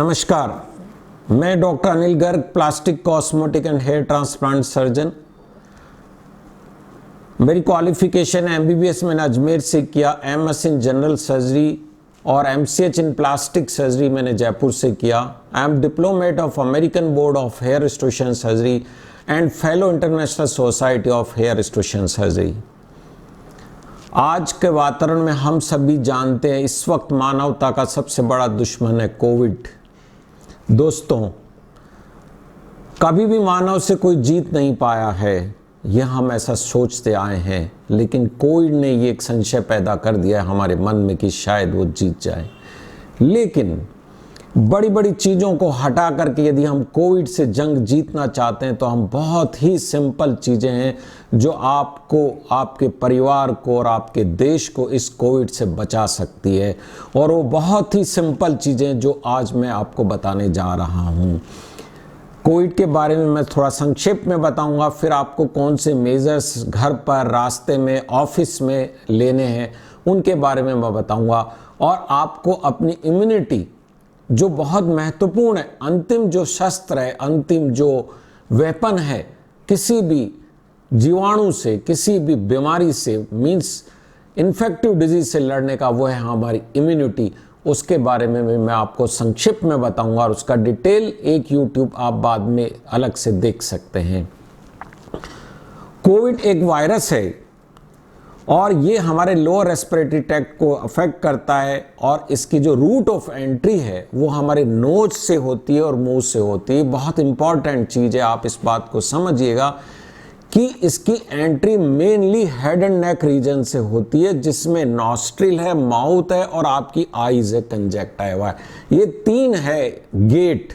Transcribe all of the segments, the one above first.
नमस्कार, मैं doctor Anil Garg, plastic, cosmetic and hair transplant surgeon. मेरी क्वालिफिकेशन एमबीबीएस मैंने अजमेर से किया, एमएस इन जनरल सर्जरी और एमसीएच इन प्लास्टिक सर्जरी मैंने जयपुर से किया। I am diplomate of American board of hair restoration surgery and fellow international society of hair restoration surgery. आज के वातावरण में हम सभी जानते हैं इस वक्त मानवता का सबसे बड़ा दुश्मन है कोविड। दोस्तों, कभी भी मानव से कोई जीत नहीं पाया है, यह हम ऐसा सोचते आए हैं, लेकिन कोविड ने ये एक संशय पैदा कर दिया है हमारे मन में कि शायद वो जीत जाए। लेकिन बड़ी बड़ी चीज़ों को हटा करके यदि हम कोविड से जंग जीतना चाहते हैं तो हम बहुत ही सिंपल चीज़ें हैं जो आपको, आपके परिवार को और आपके देश को इस कोविड से बचा सकती है। और वो बहुत ही सिंपल चीज़ें जो आज मैं आपको बताने जा रहा हूँ। कोविड के बारे में मैं थोड़ा संक्षेप में बताऊंगा, फिर आपको कौन से मेजर्स घर पर, रास्ते में, ऑफिस में लेने हैं उनके बारे में मैं बताऊंगा। और आपको अपनी इम्यूनिटी जो बहुत महत्वपूर्ण है, अंतिम जो शस्त्र है, अंतिम जो वेपन है किसी भी जीवाणु से, किसी भी बीमारी से, मीन्स इन्फेक्टिव डिजीज से लड़ने का, वो है हमारी इम्यूनिटी। उसके बारे में मैं आपको संक्षिप्त में बताऊंगा और उसका डिटेल एक यूट्यूब आप बाद में अलग से देख सकते हैं। कोविड एक वायरस है और ये हमारे लोअर रेस्पिरेटरी ट्रैक्ट को अफेक्ट करता है और इसकी जो रूट ऑफ एंट्री है वो हमारे नोज से होती है और मुंह से होती है। बहुत इंपॉर्टेंट चीज़ है, आप इस बात को समझिएगा कि इसकी entry mainly head and neck region से होती है, जिसमें नॉस्ट्रिल है, माउथ है और आपकी आईज है, कंजक्टिवा है। ये तीन है गेट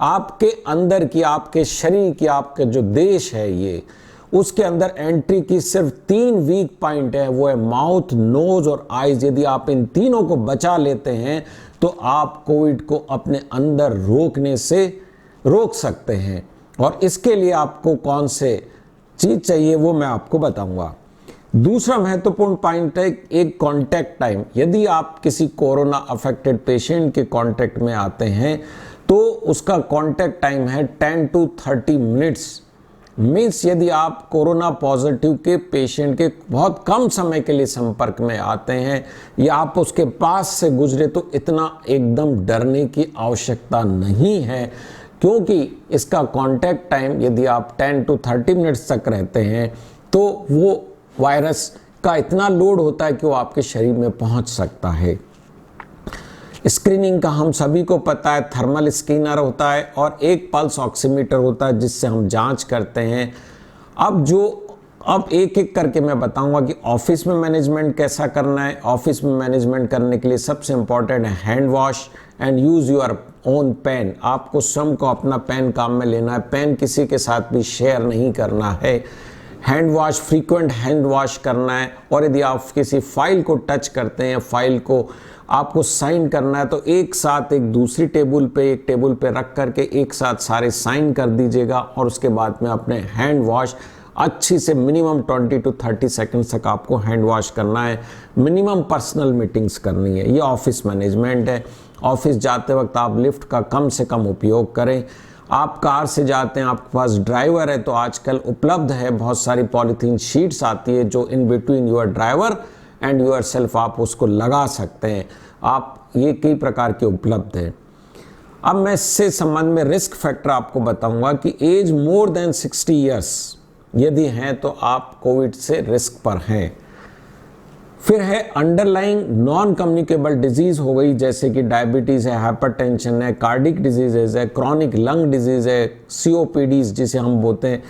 आपके अंदर की, आपके शरीर की, आपके जो देश है ये, उसके अंदर एंट्री की सिर्फ 3 वीक पॉइंट है, वो है माउथ, नोज और आईज। यदि आप इन तीनों को बचा लेते हैं तो आप कोविड को अपने अंदर रोकने से रोक सकते हैं। और इसके लिए आपको कौन से चीज़ चाहिए वो मैं आपको बताऊंगा। दूसरा महत्वपूर्ण पॉइंट है एक कॉन्टैक्ट टाइम। यदि आप किसी कोरोना अफेक्टेड पेशेंट के कॉन्टैक्ट में आते हैं तो उसका कॉन्टैक्ट टाइम है 10 to 30 मिनट्स। मीन्स यदि आप कोरोना पॉजिटिव के पेशेंट के बहुत कम समय के लिए संपर्क में आते हैं या आप उसके पास से गुजरे तो इतना एकदम डरने की आवश्यकता नहीं है, क्योंकि इसका कांटेक्ट टाइम यदि आप 10 to 30 मिनट्स तक रहते हैं तो वो वायरस का इतना लोड होता है कि वो आपके शरीर में पहुंच सकता है। स्क्रीनिंग का हम सभी को पता है, थर्मल स्कैनर होता है और एक पल्स ऑक्सीमीटर होता है जिससे हम जांच करते हैं। अब एक एक करके मैं बताऊंगा कि ऑफिस में मैनेजमेंट कैसा करना है। ऑफिस में मैनेजमेंट करने के लिए सबसे इंपॉर्टेंट है hand wash and use your own pen. आपको स्वयं को अपना पेन काम में लेना है, पेन किसी के साथ भी शेयर नहीं करना है। Hand wash, frequent hand wash करना है। और यदि आप किसी फाइल को टच करते हैं, फाइल को आपको साइन करना है तो एक साथ एक दूसरी टेबल पे, एक टेबल पे रख करके एक साथ सारे साइन कर दीजिएगा। और उसके बाद में अपने हैंड वॉश अच्छी से मिनिमम 20 to 30 सेकंड्स तक आपको हैंड वॉश करना है। मिनिमम पर्सनल मीटिंग्स करनी है। ये ऑफिस मैनेजमेंट है। ऑफिस जाते वक्त आप लिफ्ट का कम से कम उपयोग करें। आप कार से जाते हैं, आपके पास ड्राइवर है तो आजकल उपलब्ध है, बहुत सारी पॉलीथीन शीट्स आती है जो in between your driver and your self आप उसको लगा सकते हैं। आप ये कई प्रकार के उपलब्ध हैं। अब मैं इससे संबंध में रिस्क फैक्टर आपको बताऊंगा कि एज मोर देन 60 ईयर्स यदि हैं तो आप कोविड से रिस्क पर हैं। फिर है अंडरलाइंग नॉन कम्युनिकेबल डिजीज हो गई, जैसे कि डायबिटीज़ है, हाइपरटेंशन है, कार्डिक डिजीजेज है, क्रॉनिक लंग डिजीज़ है, सीओपीडीज जिसे हम बोलते हैं,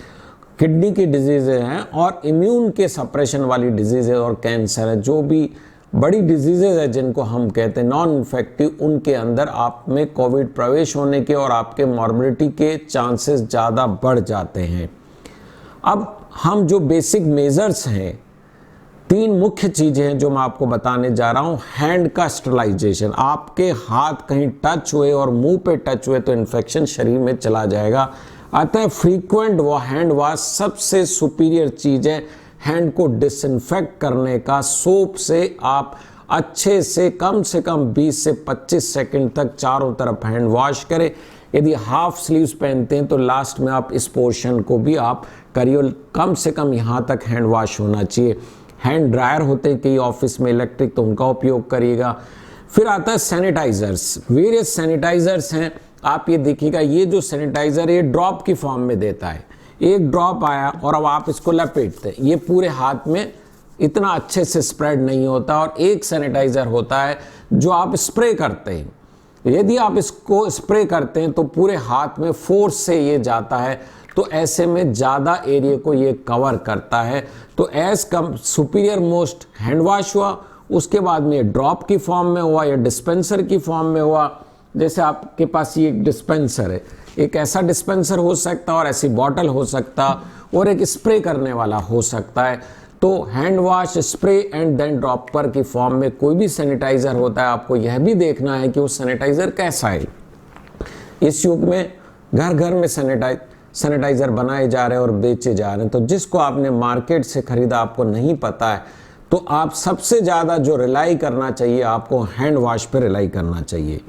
किडनी की डिजीज़ें हैं और इम्यून के सप्रेशन वाली डिजीज़ है और कैंसर है। जो भी बड़ी डिजीज़ेज है जिनको हम कहते हैं नॉन इन्फेक्टिव, उनके अंदर आप में कोविड प्रवेश होने के और आपके मॉर्बिडिटी के चांसेस ज़्यादा बढ़ जाते हैं। अब हम जो बेसिक मेजर्स हैं, 3 मुख्य चीज़ें हैं जो मैं आपको बताने जा रहा हूँ। हैंड का स्टरलाइजेशन, आपके हाथ कहीं टच हुए और मुंह पे टच हुए तो इन्फेक्शन शरीर में चला जाएगा। अतः फ्रीक्वेंट वो हैंड वॉश सबसे सुपीरियर चीज़ है। हैंड को डिसइंफेक्ट करने का, सोप से आप अच्छे से कम 20 से 25 सेकंड तक चारों तरफ हैंड वॉश करें। यदि हाफ स्लीव्स पहनते हैं तो लास्ट में आप इस पोर्शन को भी आप करिए, कम से कम यहाँ तक हैंड वॉश होना चाहिए। हैंड ड्रायर होते हैं कई ऑफिस में इलेक्ट्रिक, तो उनका उपयोग करिएगा। फिर आता है सैनिटाइजर्स, वेरियस सैनिटाइजर्स हैं। आप ये देखिएगा, ये जो सैनिटाइजर ये ड्रॉप की फॉर्म में देता है। एक ड्रॉप आया और अब आप इसको लपेटते हैं, ये पूरे हाथ में इतना अच्छे से स्प्रेड नहीं होता। और एक सैनिटाइजर होता है जो आप स्प्रे करते हैं, यदि आप इसको स्प्रे करते हैं तो पूरे हाथ में फोर्स से ये जाता है, तो ऐसे में ज़्यादा एरिया को ये कवर करता है। तो एज कम सुपीरियर मोस्ट हैंड वॉश हुआ, उसके बाद में ये ड्रॉप की फॉर्म में हुआ या डिस्पेंसर की फॉर्म में हुआ। जैसे आपके पास ये एक डिस्पेंसर है, एक ऐसा डिस्पेंसर हो सकता है और ऐसी बॉटल हो सकता और एक स्प्रे करने वाला हो सकता है। तो hand wash, spray and then dropper की फॉर्म में कोई भी सैनिटाइजर होता है, आपको यह भी देखना है कि वो सैनिटाइजर कैसा है। इस युग में घर घर में सैनिटाइजर बनाए जा रहे हैं और बेचे जा रहे हैं, तो जिसको आपने मार्केट से खरीदा आपको नहीं पता है, तो आप सबसे ज़्यादा जो रिलाई करना चाहिए, आपको हैंड वॉश पर रिलाई करना चाहिए।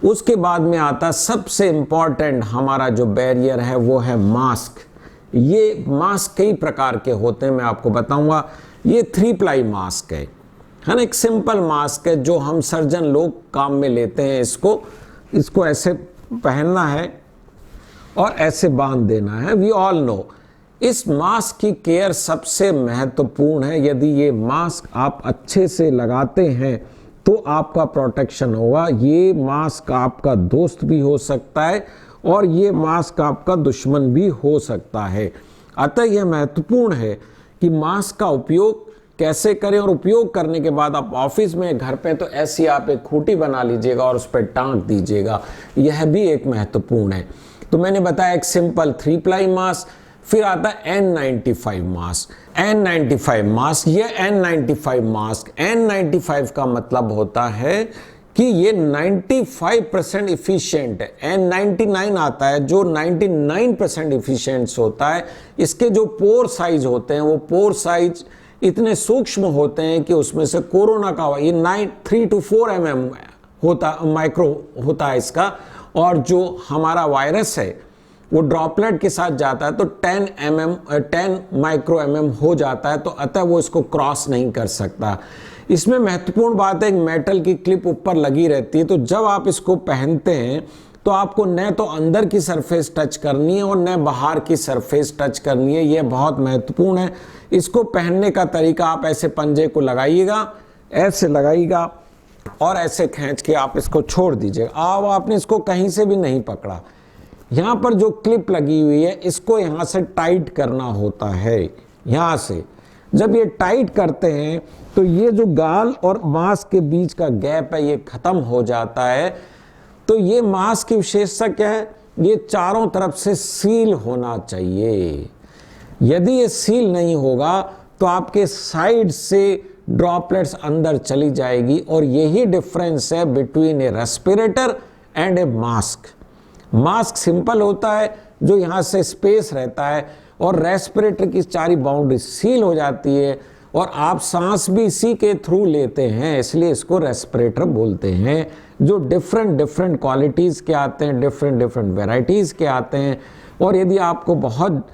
उसके बाद में आता सबसे इम्पॉर्टेंट हमारा जो बैरियर है वो है मास्क। ये मास्क कई प्रकार के होते हैं, मैं आपको बताऊंगा। ये 3 प्लाई मास्क है ना, एक सिंपल मास्क है जो हम सर्जन लोग काम में लेते हैं। इसको ऐसे पहनना है और ऐसे बांध देना है। वी ऑल नो इस मास्क की केयर सबसे महत्वपूर्ण है। यदि ये मास्क आप अच्छे से लगाते हैं तो आपका प्रोटेक्शन होगा। ये मास्क आपका दोस्त भी हो सकता है और ये मास्क आपका दुश्मन भी हो सकता है। अतः यह महत्वपूर्ण है कि मास्क का उपयोग कैसे करें, और उपयोग करने के बाद आप ऑफिस में, घर पे तो ऐसी आप एक खूंटी बना लीजिएगा और उस पर टांग दीजिएगा, यह भी एक महत्वपूर्ण है। तो मैंने बताया एक सिंपल 3 प्लाई मास्क। फिर आता है N95 मास्क। N95 मास्क, ये N95 मास्क, N95 का मतलब होता है कि ये 95% इफिशिएंट है। N99 आता है जो 99% इफिशिएंट होता है। इसके जो पोर साइज होते हैं वो पोर साइज इतने सूक्ष्म होते हैं कि उसमें से कोरोना का ये 3 to 4 mm होता, माइक्रो होता है इसका। और जो हमारा वायरस है वो ड्रॉपलेट के साथ जाता है तो 10 माइक्रो mm हो जाता है, तो अतः वो इसको क्रॉस नहीं कर सकता। इसमें महत्वपूर्ण बात है, एक मेटल की क्लिप ऊपर लगी रहती है, तो जब आप इसको पहनते हैं तो आपको न तो अंदर की सरफेस टच करनी है और न बाहर की सरफेस टच करनी है। यह बहुत महत्वपूर्ण है। इसको पहनने का तरीका, आप ऐसे पंजे को लगाइएगा, ऐसे लगाइएगा और ऐसे खींच के आप इसको छोड़ दीजिएगा। अब आपने इसको कहीं से भी नहीं पकड़ा, यहाँ पर जो क्लिप लगी हुई है इसको यहाँ से टाइट करना होता है। यहाँ से जब ये टाइट करते हैं तो ये जो गाल और मास्क के बीच का गैप है ये खत्म हो जाता है। तो ये मास्क की विशेषता क्या है, ये चारों तरफ से सील होना चाहिए। यदि ये सील नहीं होगा तो आपके साइड से ड्रॉपलेट्स अंदर चली जाएगी, और यही डिफरेंस है between A respirator and A mask. Mask simple होता है जो यहाँ से स्पेस रहता है, और रेस्पिरेटर की सारी बाउंड्री सील हो जाती है और आप सांस भी इसी के थ्रू लेते हैं, इसलिए इसको रेस्पिरेटर बोलते हैं। जो डिफरेंट क्वालिटीज़ के आते हैं, डिफरेंट वेराइटीज़ के आते हैं। और यदि आपको बहुत,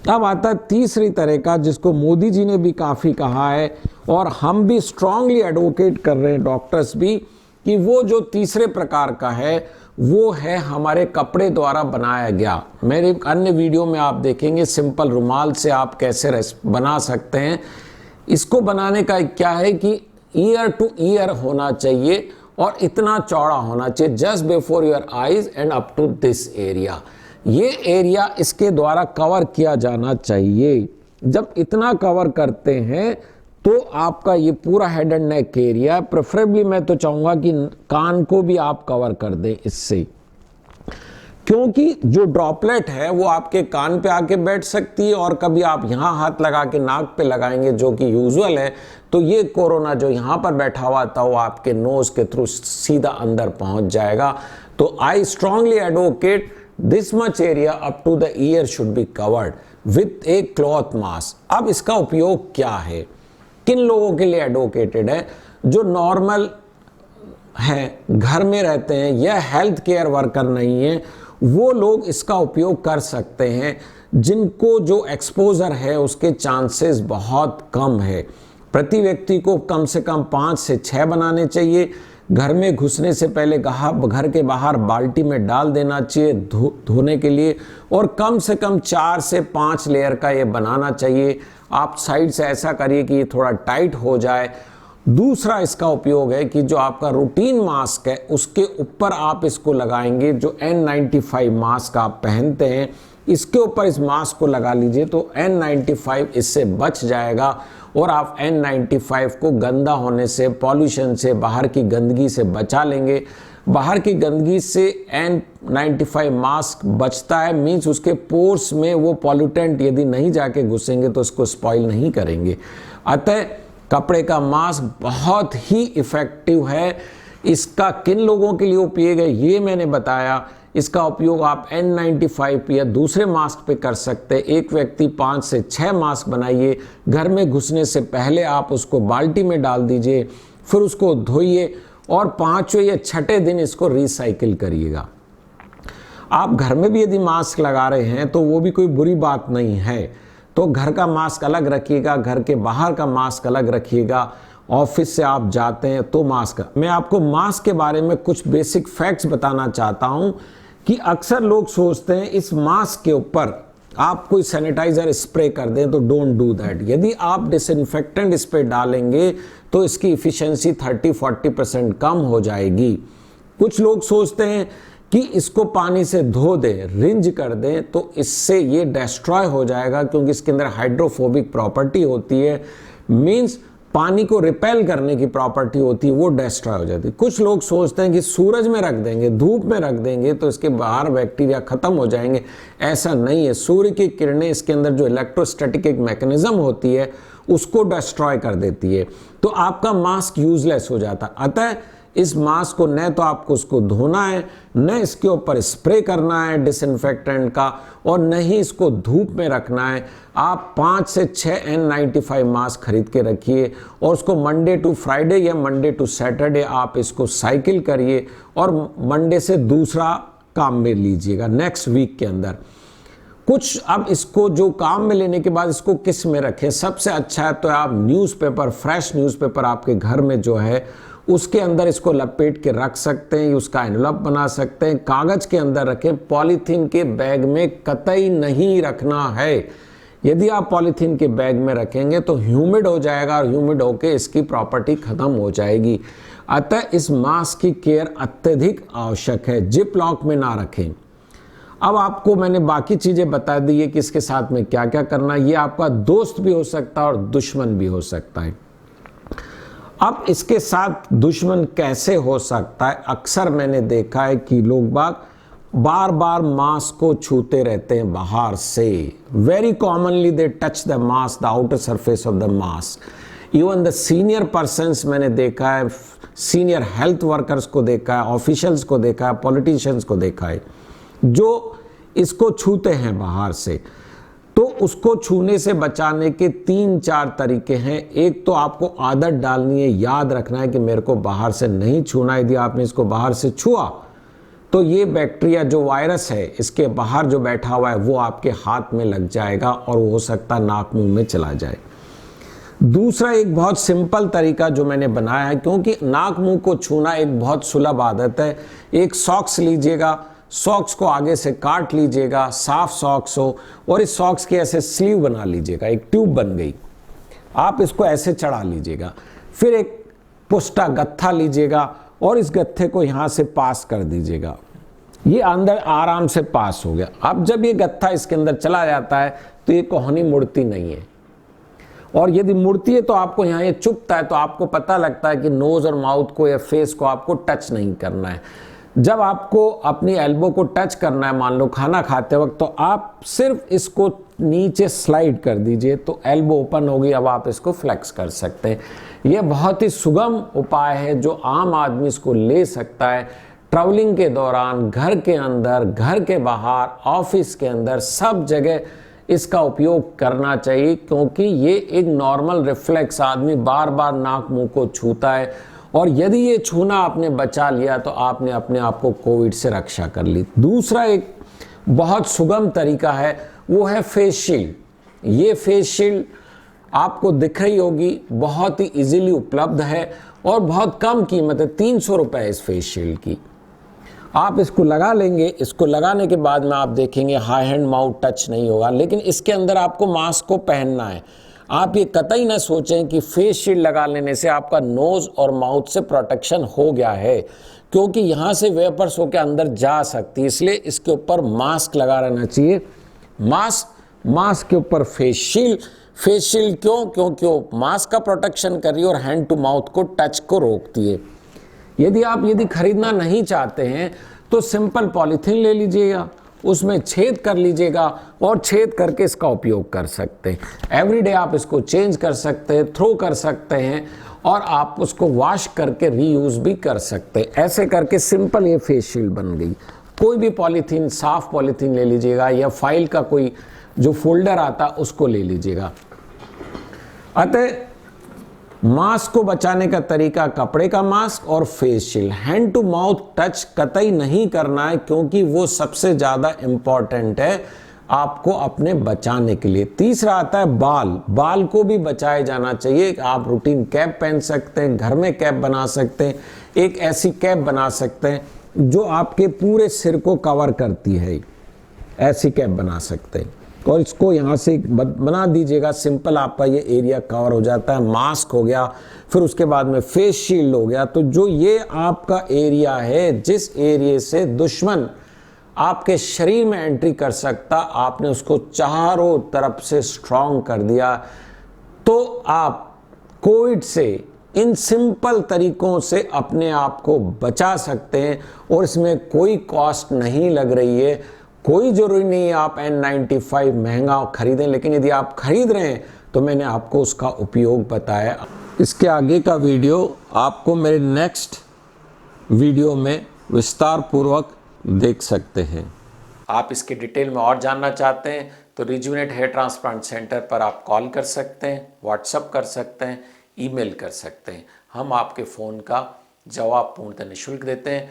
अब आता है तीसरी तरह का जिसको मोदी जी ने भी काफ़ी कहा है और हम भी स्ट्रांगली एडवोकेट कर रहे हैं, डॉक्टर्स भी, कि वो जो तीसरे प्रकार का है वो है हमारे कपड़े द्वारा बनाया गया। मेरे अन्य वीडियो में आप देखेंगे सिंपल रुमाल से आप कैसे बना सकते हैं। इसको बनाने का क्या है कि ईयर टू ईयर होना चाहिए और इतना चौड़ा होना चाहिए, just before your eyes and up to this area. ये एरिया इसके द्वारा कवर किया जाना चाहिए। जब इतना कवर करते हैं तो आपका ये पूरा head and neck area, preferably मैं तो चाहूँगा कि कान को भी आप कवर कर दें इससे, क्योंकि जो ड्रॉपलेट है वो आपके कान पे आके बैठ सकती है और कभी आप यहाँ हाथ लगा के नाक पे लगाएंगे जो कि यूजुअल है, तो ये कोरोना जो यहाँ पर बैठा हुआ था वो आपके नोज के थ्रू सीधा अंदर पहुँच जाएगा। तो I strongly advocate this much area up to the ear should be covered with a cloth mask. अब इसका उपयोग क्या है, किन लोगों के लिए एडवोकेटेड है? जो नॉर्मल हैं, घर में रहते हैं या हेल्थ केयर वर्कर नहीं है, वो लोग इसका उपयोग कर सकते हैं, जिनको जो एक्सपोजर है उसके चांसेस बहुत कम है। प्रति व्यक्ति को कम से कम 5 से 6 बनाने चाहिए। घर में घुसने से पहले घर के बाहर बाल्टी में डाल देना चाहिए धोने के लिए, और कम से कम 4 से 5 लेयर का ये बनाना चाहिए। आप साइड से ऐसा करिए कि ये थोड़ा टाइट हो जाए। दूसरा इसका उपयोग है कि जो आपका रूटीन मास्क है उसके ऊपर आप इसको लगाएंगे। जो N95 मास्क आप पहनते हैं इसके ऊपर इस मास्क को लगा लीजिए, तो N95 इससे बच जाएगा और आप N95 को गंदा होने से, पॉल्यूशन से, बाहर की गंदगी से बचा लेंगे। बाहर की गंदगी से N95 मास्क बचता है, मीन्स उसके पोर्स में वो पॉल्यूटेंट यदि नहीं जाके घुसेंगे तो उसको स्पॉइल नहीं करेंगे। अतः कपड़े का मास्क बहुत ही इफ़ेक्टिव है। इसका किन लोगों के लिए उपयोग है ये मैंने बताया। इसका उपयोग आप N95 या दूसरे मास्क पे कर सकते हैं। एक व्यक्ति 5 से 6 मास्क बनाइए, घर में घुसने से पहले आप उसको बाल्टी में डाल दीजिए, फिर उसको धोइए और 5वें या 6ठे दिन इसको रिसाइकिल करिएगा। आप घर में भी यदि मास्क लगा रहे हैं तो वो भी कोई बुरी बात नहीं है, तो घर का मास्क अलग रखिएगा, घर के बाहर का मास्क अलग रखिएगा। ऑफिस से आप जाते हैं तो मास्क। मैं आपको मास्क के बारे में कुछ बेसिक फैक्ट्स बताना चाहता हूं कि अक्सर लोग सोचते हैं इस मास्क के ऊपर आप कोई सैनिटाइजर स्प्रे कर दें, तो डोंट डू दैट। यदि आप डिसइंफेक्टेंट स्प्रे डालेंगे तो इसकी इफिशिएंसी 30-40% कम हो जाएगी। कुछ लोग सोचते हैं कि इसको पानी से धो दें, रिंज कर दें, तो इससे ये डिस्ट्रॉय हो जाएगा, क्योंकि इसके अंदर हाइड्रोफोबिक प्रॉपर्टी होती है, मीन्स पानी को रिपेल करने की प्रॉपर्टी होती है, वो डिस्ट्रॉय हो जाती है। कुछ लोग सोचते हैं कि सूरज में रख देंगे, धूप में रख देंगे तो इसके बाहर बैक्टीरिया खत्म हो जाएंगे। ऐसा नहीं है। सूर्य की किरणें इसके अंदर जो इलेक्ट्रोस्टैटिक एक मैकेनिज्म होती है उसको डिस्ट्रॉय कर देती है, तो आपका मास्क यूजलेस हो जाता है। अतः इस मास्क को न तो आपको उसको धोना है, न इसके ऊपर स्प्रे करना है डिसइंफेक्टेंट का, और न ही इसको धूप में रखना है। आप 5 से 6 N95 मास्क खरीद के रखिए और उसको मंडे टू फ्राइडे या मंडे टू सैटरडे आप इसको साइकिल करिए और मंडे से दूसरा काम में लीजिएगा नेक्स्ट वीक के अंदर। कुछ अब इसको जो काम में लेने के बाद इसको किस में रखें, सबसे अच्छा है तो आप न्यूज़पेपर, फ्रेश न्यूज़पेपर आपके घर में जो है उसके अंदर इसको लपेट के रख सकते हैं, उसका एनवलप बना सकते हैं, कागज के अंदर रखें। पॉलीथीन के बैग में कतई नहीं रखना है। यदि आप पॉलीथीन के बैग में रखेंगे तो ह्यूमिड हो जाएगा और ह्यूमिड होकर इसकी प्रॉपर्टी खत्म हो जाएगी। अतः इस मास्क की केयर अत्यधिक आवश्यक है। जिप लॉक में ना रखें। अब आपको मैंने बाकी चीज़ें बता दी है कि इसके साथ में क्या क्या करना है। ये आपका दोस्त भी हो सकता है और दुश्मन भी हो सकता है। अब इसके साथ दुश्मन कैसे हो सकता है, अक्सर मैंने देखा है कि लोग बार बार मास्क को छूते रहते हैं बाहर से। Very commonly they touch the mask, the outer surface of the mask. Even the senior persons मैंने देखा है, सीनियर हेल्थ वर्कर्स को देखा है, ऑफिशियल्स को देखा है, पॉलिटिशियंस को देखा है जो इसको छूते हैं बाहर से। तो उसको छूने से बचाने के 3-4 तरीके हैं। एक तो आपको आदत डालनी है, याद रखना है कि मेरे को बाहर से नहीं छूना। यदि आपने इसको बाहर से छुआ तो ये बैक्टीरिया जो वायरस है इसके बाहर जो बैठा हुआ है वो आपके हाथ में लग जाएगा और वो हो सकता है नाक मुंह में चला जाए। दूसरा एक बहुत सिंपल तरीका जो मैंने बनाया है, क्योंकि नाक मुंह को छूना एक बहुत सुलभ आदत है। एक सॉक्स लीजिएगा, सॉक्स को आगे से काट लीजिएगा, साफ सॉक्स हो, और इस सॉक्स की ऐसे स्लीव बना लीजिएगा, एक ट्यूब बन गई। आप इसको ऐसे चढ़ा लीजिएगा। फिर एक पुष्टा गत्था लीजिएगा और इस गत्थे को यहाँ से पास कर दीजिएगा। ये अंदर आराम से पास हो गया। अब जब ये गत्था इसके अंदर चला जाता है तो ये कोहनी मुड़ती नहीं है, और यदि मुड़ती है तो आपको यहाँ ये चुभता है, तो आपको पता लगता है कि नोज और माउथ को या फेस को आपको टच नहीं करना है। जब आपको अपनी एल्बो को टच करना है, मान लो खाना खाते वक्त, तो आप सिर्फ इसको नीचे स्लाइड कर दीजिए तो एल्बो ओपन होगी। अब आप इसको फ्लेक्स कर सकते हैं। यह बहुत ही सुगम उपाय है जो आम आदमी इसको ले सकता है। ट्रैवलिंग के दौरान, घर के अंदर, घर के बाहर, ऑफिस के अंदर, सब जगह इसका उपयोग करना चाहिए, क्योंकि ये एक नॉर्मल रिफ्लेक्स, आदमी बार बार नाक मुंह को छूता है और यदि ये छूना आपने बचा लिया तो आपने अपने आप को कोविड से रक्षा कर ली। दूसरा एक बहुत सुगम तरीका है, वो है फेस शील्ड। ये फेस शील्ड आपको दिख रही होगी, बहुत ही इजीली उपलब्ध है और बहुत कम कीमत है, 300 रुपये इस फेस शील्ड की। आप इसको लगा लेंगे, इसको लगाने के बाद में आप देखेंगे हाई हैंड माउथ टच नहीं होगा, लेकिन इसके अंदर आपको मास्क को पहनना है। आप ये कतई ना सोचें कि फेस शील्ड लगा लेने से आपका नोज और माउथ से प्रोटेक्शन हो गया है, क्योंकि यहाँ से वेपर्स होकर अंदर जा सकती है, इसलिए इसके ऊपर मास्क लगा रहना चाहिए। मास्क के ऊपर फेस शील्ड क्यों? क्योंकि वो मास्क का प्रोटेक्शन कर रही है और हैंड टू माउथ को टच को रोकती है। यदि खरीदना नहीं चाहते हैं तो सिंपल पॉलीथीन ले लीजिएगा, उसमें छेद कर लीजिएगा और छेद करके इसका उपयोग कर सकते हैं। एवरीडे आप इसको चेंज कर सकते हैं, थ्रो कर सकते हैं और आप उसको वॉश करके रीयूज भी कर सकते हैं। ऐसे करके सिंपल ये फेस शील्ड बन गई। कोई भी पॉलीथीन, साफ पॉलीथीन ले लीजिएगा या फाइल का कोई जो फोल्डर आता उसको ले लीजिएगा। अतः मास्क को बचाने का तरीका कपड़े का मास्क और face shield. Hand to mouth touch कतई नहीं करना है, क्योंकि वो सबसे ज़्यादा इम्पॉर्टेंट है आपको अपने बचाने के लिए। तीसरा आता है बाल को भी बचाया जाना चाहिए। आप रूटीन कैप पहन सकते हैं, घर में कैप बना सकते हैं, एक ऐसी कैप बना सकते हैं जो आपके पूरे सिर को कवर करती है, ऐसी कैप बना सकते हैं और इसको यहाँ से बना दीजिएगा। सिंपल आपका ये एरिया कवर हो जाता है। मास्क हो गया, फिर उसके बाद में फेस शील्ड हो गया। तो जो ये आपका एरिया है, जिस एरिया से दुश्मन आपके शरीर में एंट्री कर सकता, आपने उसको चारों तरफ से स्ट्रॉन्ग कर दिया। तो आप कोविड से इन सिंपल तरीकों से अपने आप को बचा सकते हैं और इसमें कोई कॉस्ट नहीं लग रही है। कोई जरूरी नहीं है आप N95 महंगा खरीदें, लेकिन यदि आप खरीद रहे हैं तो मैंने आपको उसका उपयोग बताया। इसके आगे का वीडियो आपको मेरे नेक्स्ट वीडियो में विस्तार पूर्वक देख सकते हैं। आप इसके डिटेल में और जानना चाहते हैं तो रिजुवेनेट हेयर ट्रांसप्लांट सेंटर पर आप कॉल कर सकते हैं, व्हाट्सएप कर सकते हैं, ईमेल कर सकते हैं। हम आपके फ़ोन का जवाब पूर्णतः निःशुल्क देते हैं।